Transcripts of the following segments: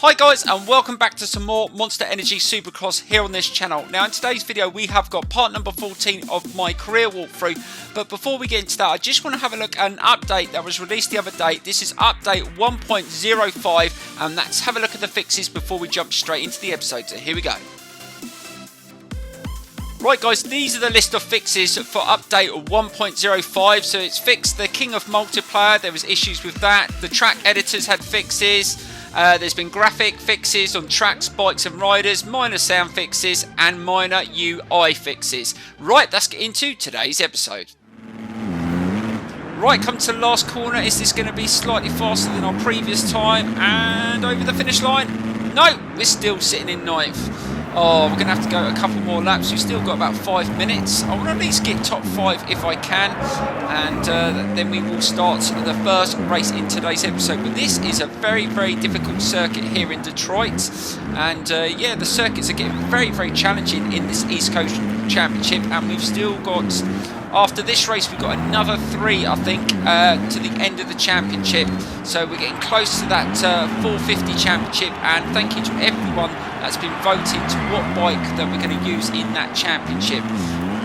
Hi guys, and welcome back to some more Monster Energy Supercross here on this channel. Now in today's video we have got part number 14 of my career walkthrough, but before we get into that I just want to have a look at an update that was released the other day. This is update 1.05 and let's have a look at the fixes before we jump straight into the episode. So here we go. Right guys, these are the list of fixes for update 1.05. So it's fixed the King of Multiplayer, there was issues with that. The track editors had fixes. There's been graphic fixes on tracks, bikes and riders, minor sound fixes and minor UI fixes. Right, let's get into today's episode. Right, come to the last corner. Is this going to be slightly faster than our previous time? And over the finish line? No, we're still sitting in ninth. Oh, we're going to have to go a couple more laps. We've still got about 5 minutes. I want to at least get top 5 if I can. And then we will start the first race in today's episode. But this is a very, very difficult circuit here in Detroit. And yeah, the circuits are getting very, very challenging in this East Coast Championship. And we've still got, after this race, we've got another 3, I think, to the end of the championship. So we're getting close to that 450 championship. And thank you to everyone that's been voted to what bike that we're going to use in that championship.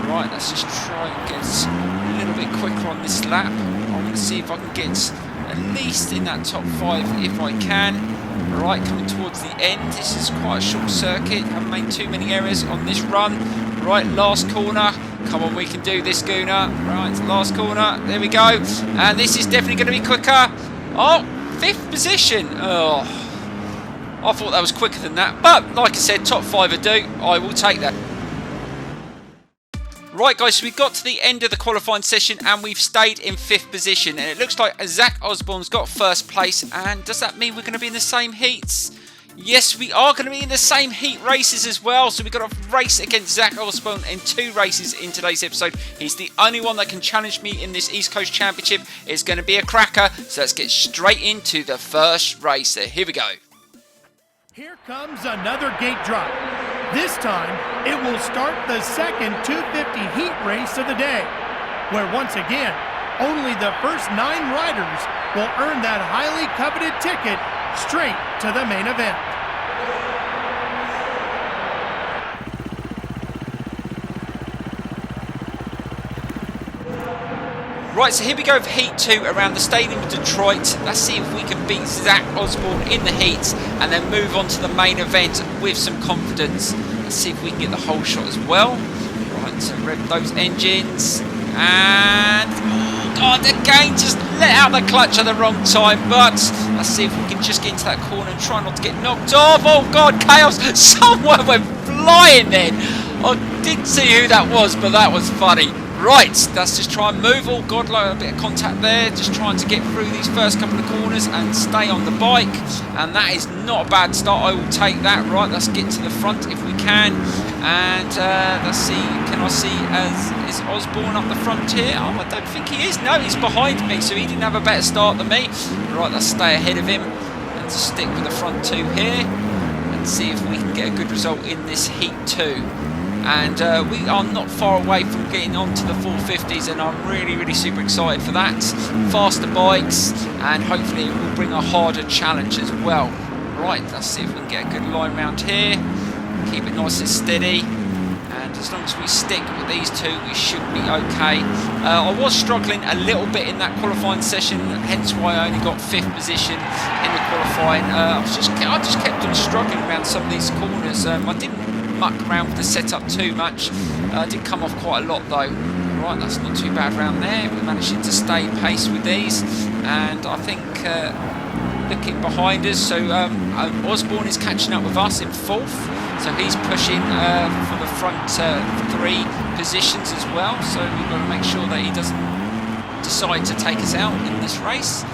Right, let's just try and get a little bit quicker on this lap. I'm going to see if I can get at least in that top 5 if I can. Right, coming towards the end. This is quite a short circuit. I haven't made too many errors on this run. Right, last corner. Come on, we can do this, Gooner. Right, last corner. There we go. And this is definitely going to be quicker. Oh, 5th position. Oh, I thought that was quicker than that. But, like I said, top 5 would do. I will take that. Right, guys, so we got to the end of the qualifying session and we've stayed in 5th position. And it looks like Zach Osborne's got 1st place. And does that mean we're going to be in the same heats? Yes, we are going to be in the same heat races as well. So we've got a race against Zach Osborne in 2 races in today's episode. He's the only one that can challenge me in this East Coast Championship. It's going to be a cracker. So let's get straight into the first race. So here we go. Here comes another gate drop. This time, it will start the second 250 heat race of the day, where once again, only the first 9 riders will earn that highly coveted ticket straight to the main event. Right, so here we go with Heat 2 around the Stadium of Detroit. Let's see if we can beat Zach Osborne in the heats and then move on to the main event with some confidence. Let's see if we can get the whole shot as well. Right, so rev those engines. And, oh God, again, just let out the clutch at the wrong time. But let's see if we can just get into that corner and try not to get knocked off. Oh God, chaos. Someone went flying then. I didn't see who that was, but that was funny. Right, let's just try and move. Oh God, like a bit of contact there. Just trying to get through these first couple of corners and stay on the bike. And that is not a bad start. I will take that. Right, let's get to the front if we can. And let's see. Can I see is Osborne up the front here? Oh, I don't think he is. No, he's behind me, so he didn't have a better start than me. Right, let's stay ahead of him and stick with the front 2 here and see if we can get a good result in this Heat 2. And we are not far away from getting onto the 450s, and I'm really, really super excited for that. Faster bikes, and hopefully it will bring a harder challenge as well. Right, let's see if we can get a good line round here. Keep it nice and steady. And as long as we stick with these 2, we should be okay. I was struggling a little bit in that qualifying session, hence why I only got 5th position in the qualifying. I just kept on struggling around some of these corners. I didn't muck around with the setup too much. I did come off quite a lot though. Right, that's not too bad round there. We're managing to stay pace with these, and I think looking behind us, so Osborne is catching up with us in 4th, so he's pushing for the front 3 positions as well, so we've got to make sure that he doesn't decide to take us out in this race.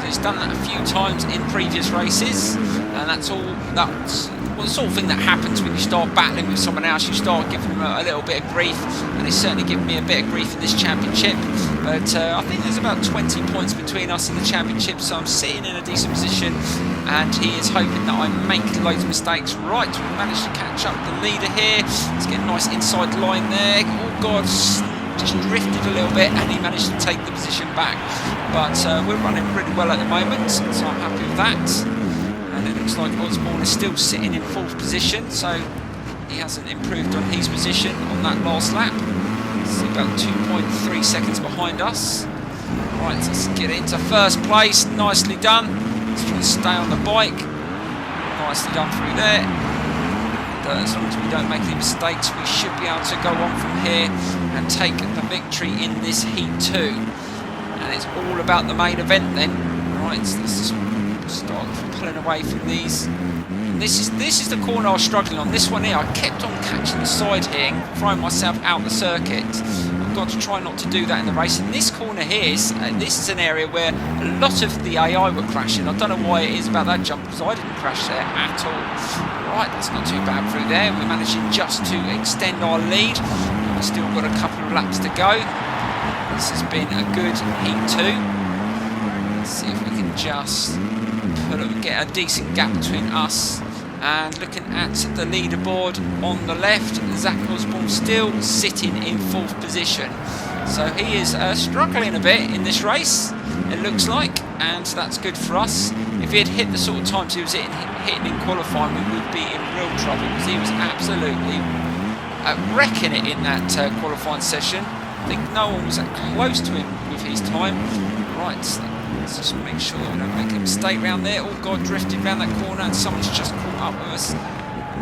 He's done that a few times in previous races, and that's the sort of thing that happens when you start battling with someone else. You start giving them a little bit of grief, and he's certainly given me a bit of grief in this championship. But I think there's about 20 points between us in the championship, so I'm sitting in a decent position, and he is hoping that I make loads of mistakes. Right, we managed to catch up the leader here. Let's get a nice inside line there. Oh God, just drifted a little bit, and he managed to take the position back. But we're running pretty well at the moment, so I'm happy with that. And it looks like Osborne is still sitting in 4th position, so he hasn't improved on his position on that last lap. It's about 2.3 seconds behind us. Right, let's get into 1st place. Nicely done. Let's try and stay on the bike. Nicely done through there. And, as long as we don't make any mistakes, we should be able to go on from here and take the victory in this Heat 2. And it's all about the main event then. Right, so let's just start pulling away from these. And this is the corner I was struggling on. This one here, I kept on catching the side here and throwing myself out the circuit. I've got to try not to do that in the race. And this corner here, this is an area where a lot of the AI were crashing. I don't know why it is about that jump, because I didn't crash there at all. Right, that's not too bad through there. We're managing just to extend our lead. We've still got a couple of laps to go. This has been a good Heat 2. Let's see if we can just get a decent gap between us. And looking at the leaderboard on the left, Zach Osborne still sitting in 4th position. So he is struggling a bit in this race, it looks like, and that's good for us. If he had hit the sort of times he was hitting in qualifying, we would be in real trouble, because he was absolutely wrecking it in that qualifying session. I think no one was that close to him with his time. Right, let's just make sure that we don't make a mistake round there. Oh God, drifted round that corner and someone's just caught up with us.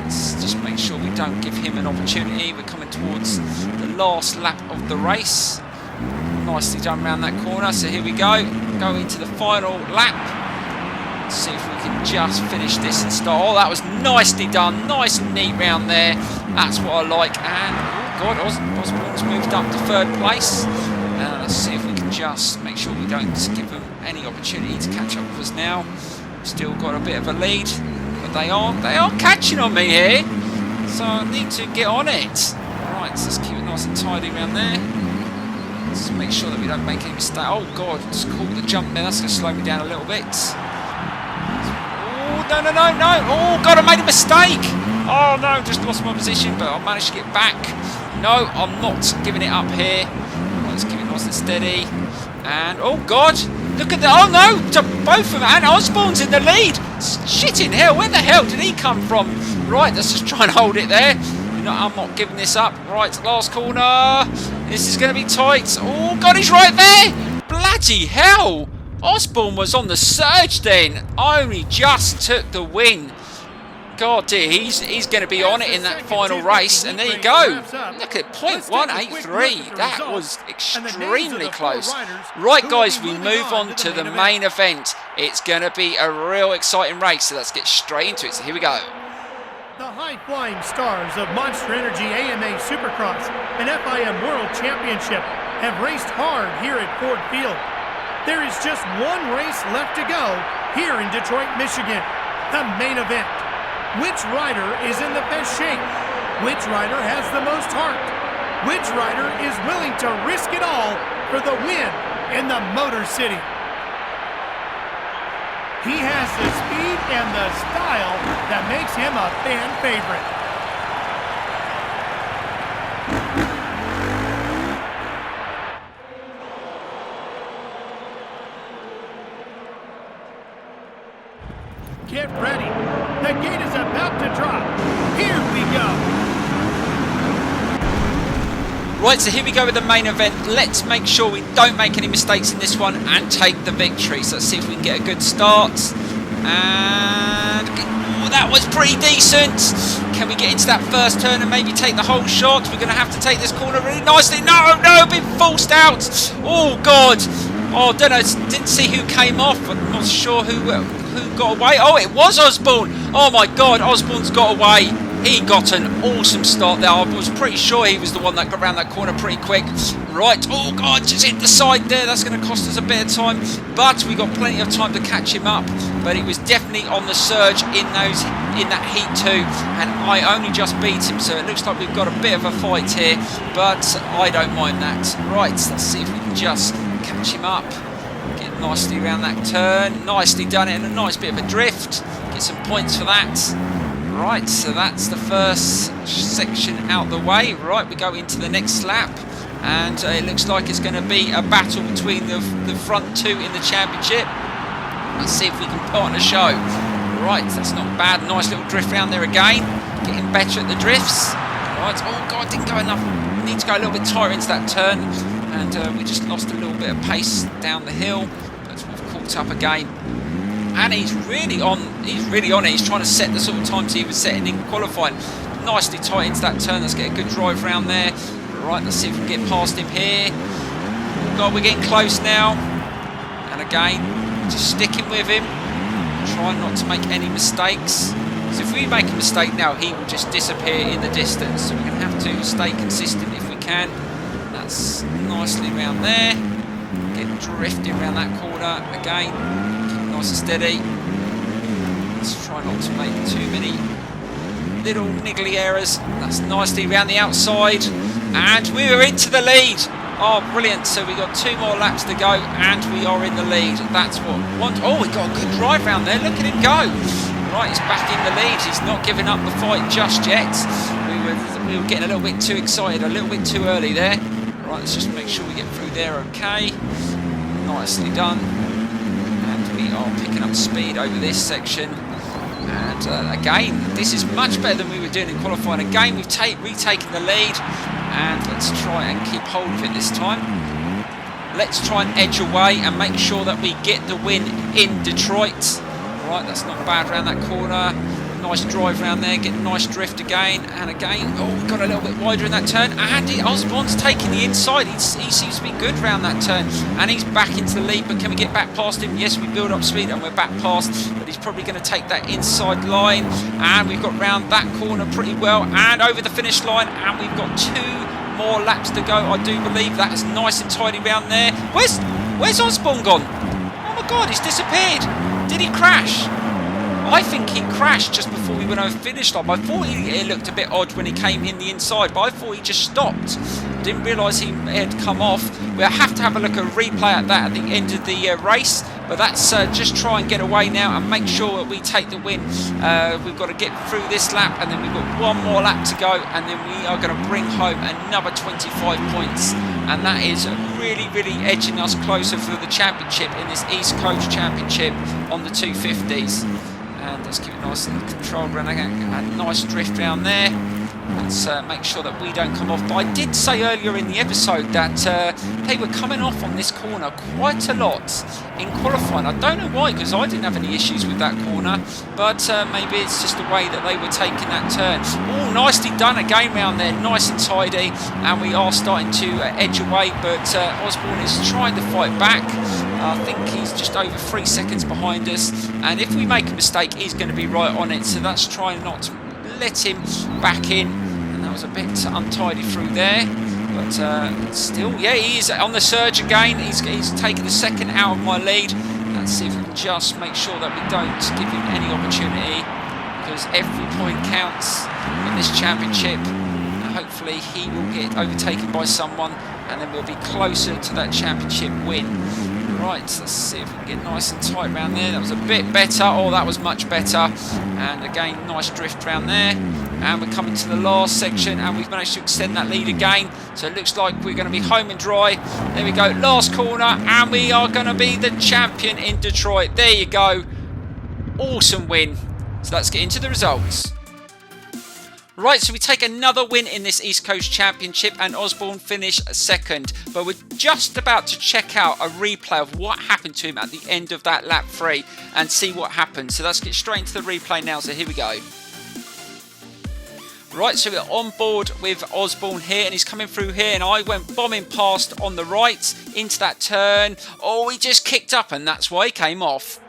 Let's just make sure we don't give him an opportunity. We're coming towards the last lap of the race. Nicely done round that corner. So here we go. Go into the final lap. Let's see if we can just finish this and start. Oh, that was nicely done. Nice and neat round there. That's what I like. And oh God, Osborne's moved up to 3rd place. Let's see if we can just make sure we don't give them any opportunity to catch up with us now. Still got a bit of a lead, but they are catching on me here, so I need to get on it. Right, so let's keep it nice and tidy around there. Let's make sure that we don't make any mistake. Oh God, just caught the jump there. That's going to slow me down a little bit. Oh no! Oh God, I made a mistake. Oh no, just lost my position, but I managed to get back. No, I'm not giving it up here. Let's keep it nice and steady. And oh God, look at that! Oh no, to both of them. And Osborne's in the lead. Shitting hell, where the hell did he come from? Right, let's just try and hold it there. No, I'm not giving this up. Right, last corner. This is going to be tight. Oh God, he's right there. Bloody hell! Osborne was on the surge then. Only just took the win. God dear, he's going to be on it in that final race, and there you go. Look at .183. That was extremely close. Right guys, we move on to the main event. It's going to be a real exciting race, so let's get straight into it. So here we go. The high-flying stars of Monster Energy AMA Supercross and FIM World Championship have raced hard here at Ford Field. There is just one race left to go here in Detroit, Michigan, the main event. Which rider is in the best shape? Which rider has the most heart? Which rider is willing to risk it all for the win in the Motor City? He has the speed and the style that makes him a fan favorite. Get ready. The gate is about to drop. Here we go. Right, so here we go with the main event. Let's make sure we don't make any mistakes in this one and take the victory. So let's see if we can get a good start. And oh, that was pretty decent. Can we get into that first turn and maybe take the whole shot? We're going to have to take this corner really nicely. No, been forced out. Oh, God. Oh, don't know. Didn't see who came off. I'm not sure who got away. Oh, it was Osborne. Oh, my God. Osborne's got away. He got an awesome start there. I was pretty sure he was the one that got around that corner pretty quick. Right. Oh, God. Just hit the side there. That's going to cost us a bit of time. But we got plenty of time to catch him up. But he was definitely on the surge in that Heat 2. And I only just beat him. So it looks like we've got a bit of a fight here. But I don't mind that. Right. Let's see if we can just catch him up. Get nicely around that turn. Nicely done it. And a nice bit of a drift. Get some points for that. Right, so that's the first section out the way. Right, we go into the next lap. And it looks like it's going to be a battle between the front two in the championship. Let's see if we can put on a show. Right, that's not bad. Nice little drift round there again. Getting better at the drifts. Right, oh God, didn't go enough. Need to go a little bit tighter into that turn. And we just lost a little bit of pace down the hill. But we've caught up again. And he's really on it. He's trying to set the sort of times he was setting in qualifying. Nicely tight into that turn. Let's get a good drive round there. Right, let's see if we can get past him here. Oh God, we're getting close now. And again, just sticking with him. Trying not to make any mistakes. So if we make a mistake now, he will just disappear in the distance. So we're going to have to stay consistent if we can. That's nicely round there. Get drifting around that corner again. Keep nice and steady. Let's try not to make too many little niggly errors. That's nicely round the outside. And we are into the lead. Oh, brilliant. So we've got 2 more laps to go and we are in the lead. That's what we want. Oh, we got a good drive round there. Look at him go. Right, he's back in the lead. He's not giving up the fight just yet. We were getting a little bit too excited, a little bit too early there. Right, let's just make sure we get through there okay. Nicely done. And we are picking up speed over this section. And again, this is much better than we were doing in qualifying. Again, we've retaken the lead. And let's try and keep hold of it this time. Let's try and edge away and make sure that we get the win in Detroit. Right, that's not bad around that corner. Nice drive around there, get a nice drift again. And again, oh, we got a little bit wider in that turn. Andy Osborne's taking the inside. He seems to be good around that turn. And he's back into the lead, but can we get back past him? Yes, we build up speed and we're back past. But he's probably going to take that inside line. And we've got round that corner pretty well. And over the finish line. And we've got 2 more laps to go, I do believe. That is nice and tidy round there. Where's Osborne gone? Oh my God, he's disappeared. Did he crash? I think he crashed just before we went over the finish line. I thought it looked a bit odd when he came in the inside, but I thought he just stopped. Didn't realise he had come off. We'll have to have a look at a replay at that at the end of the race. But that's just try and get away now and make sure that we take the win. We've got to get through this lap and then we've got 1 more lap to go and then we are going to bring home another 25 points. And that is really, really edging us closer for the championship in this East Coast Championship on the 250s. And let's keep it nice and controlled around. A nice drift down there. Let's make sure that we don't come off. But I did say earlier in the episode that they were coming off on this corner quite a lot in qualifying. I don't know why, because I didn't have any issues with that corner. But maybe it's just the way that they were taking that turn. Oh, nicely done again round there. Nice and tidy. And we are starting to edge away. But Osborne is trying to fight back. I think he's just over 3 seconds behind us. And if we make a mistake, he's going to be right on it. So that's trying not to let him back in, and that was a bit untidy through there, but still, yeah, he is on the surge again. He's taken a second out of my lead. Let's see if we can just make sure that we don't give him any opportunity, because every point counts in this championship. Hopefully he will get overtaken by someone and then we'll be closer to that championship win. Right, let's see if we can get nice and tight around there. That was a bit better. Oh, that was much better. And again, nice drift around there. And we're coming to the last section and we've managed to extend that lead again. So it looks like we're going to be home and dry. There we go, last corner, and we are going to be the champion in Detroit. There you go. Awesome win. So let's get into the results. Right, so we take another win in this East Coast Championship and Osborne finished second. But we're just about to check out a replay of what happened to him at the end of that lap 3 and see what happened. So let's get straight into the replay now, so here we go. Right, so we're on board with Osborne here and he's coming through here and I went bombing past on the right into that turn. Oh, he just kicked up and that's why he came off.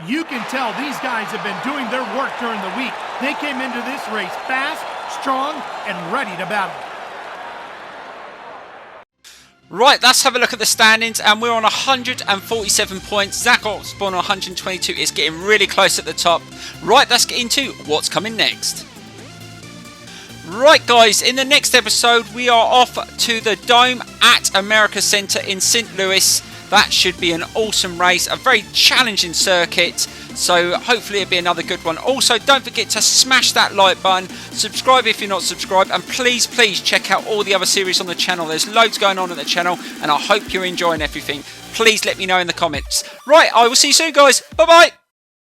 You can tell these guys have been doing their work during the week. They came into this race fast, strong, and ready to battle. Right, let's have a look at the standings, and we're on 147 points. Zach Osborne on 122 is getting really close at the top. Right, let's get into what's coming next. Right guys, in the next episode we are off to the Dome at America Center in St. Louis. That should be an awesome race, a very challenging circuit. So hopefully it'll be another good one. Also, don't forget to smash that like button, subscribe if you're not subscribed, and please check out all the other series on the channel. There's loads going on at the channel, and I hope you're enjoying everything. Please let me know in the comments. Right, I will see you soon, guys. Bye bye.